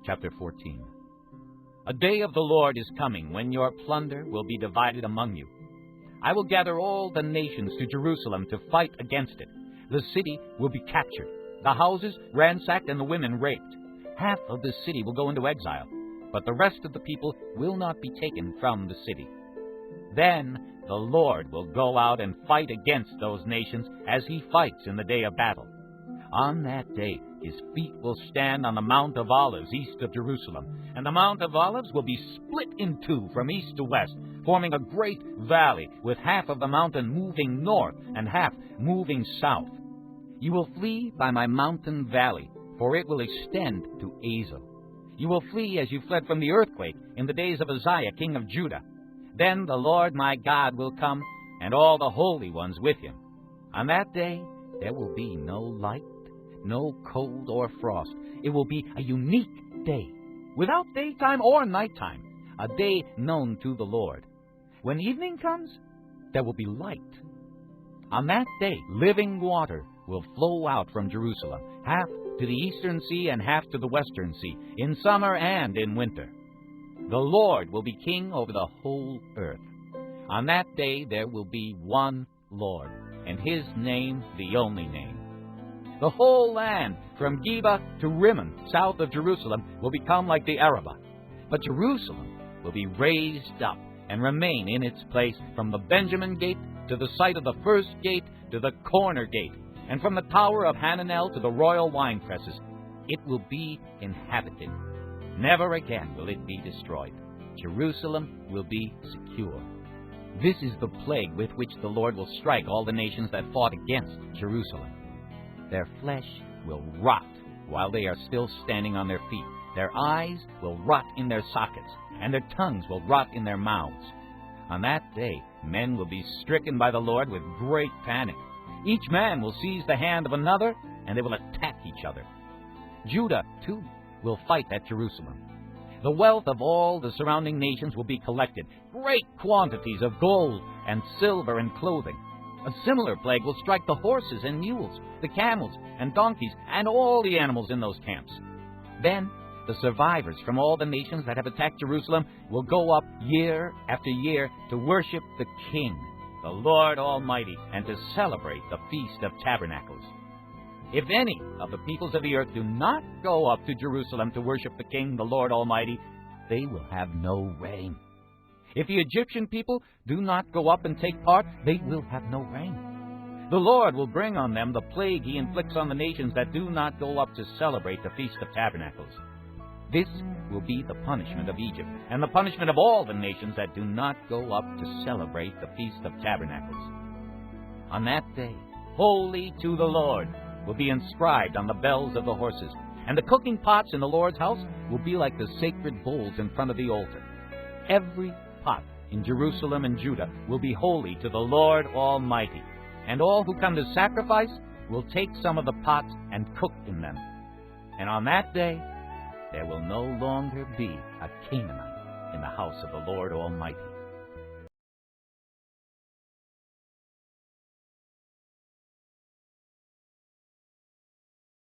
chapter 14. A day of the Lord is coming when your plunder will be divided among you. I will gather all the nations to Jerusalem to fight against it. The city will be captured, the houses ransacked, and the women raped. Half of the city will go into exile, but the rest of the people will not be taken from the city. Then the Lord will go out and fight against those nations as he fights in the day of battle. On that day, his feet will stand on the Mount of Olives east of Jerusalem, and the Mount of Olives will be split in two from east to west, forming a great valley, with half of the mountain moving north and half moving south. You will flee by my mountain valley, for it will extend to Azel. You will flee as you fled from the earthquake in the days of Uzziah, king of Judah. Then the Lord my God will come, and all the holy ones with him. On that day there will be no light, no cold or frost. It will be a unique day, without daytime or nighttime, a day known to the Lord. When evening comes, there will be light. On that day, living water will flow out from Jerusalem, half to the eastern sea and half to the western sea, in summer and in winter. The Lord will be king over the whole earth. On that day there will be one Lord, and his name the only name. The whole land, from Geba to Rimmon, south of Jerusalem, will become like the Arabah. But Jerusalem will be raised up and remain in its place, from the Benjamin gate to the site of the first gate to the corner gate, and from the tower of Hananel to the royal wine presses. It will be inhabited. Never again will it be destroyed. Jerusalem will be secure. This is the plague with which the Lord will strike all the nations that fought against Jerusalem. Their flesh will rot while they are still standing on their feet. Their eyes will rot in their sockets, and their tongues will rot in their mouths. On that day, men will be stricken by the Lord with great panic. Each man will seize the hand of another, and they will attack each other. Judah, too, will fight at Jerusalem. The wealth of all the surrounding nations will be collected, great quantities of gold and silver and clothing. A similar plague will strike the horses and mules, the camels and donkeys, and all the animals in those camps. Then the survivors from all the nations that have attacked Jerusalem will go up year after year to worship the King, the Lord Almighty, and to celebrate the Feast of Tabernacles. If any of the peoples of the earth do not go up to Jerusalem to worship the King, the Lord Almighty, they will have no rain. If the Egyptian people do not go up and take part, they will have no rain. The Lord will bring on them the plague he inflicts on the nations that do not go up to celebrate the Feast of Tabernacles. This will be the punishment of Egypt, and the punishment of all the nations that do not go up to celebrate the Feast of Tabernacles. On that day, holy to the Lord will be inscribed on the bells of the horses, and the cooking pots in the Lord's house will be like the sacred bowls in front of the altar. Every pot in Jerusalem and Judah will be holy to the Lord Almighty, and all who come to sacrifice will take some of the pots and cook in them. And on that day there will no longer be a Canaanite in the house of the Lord Almighty.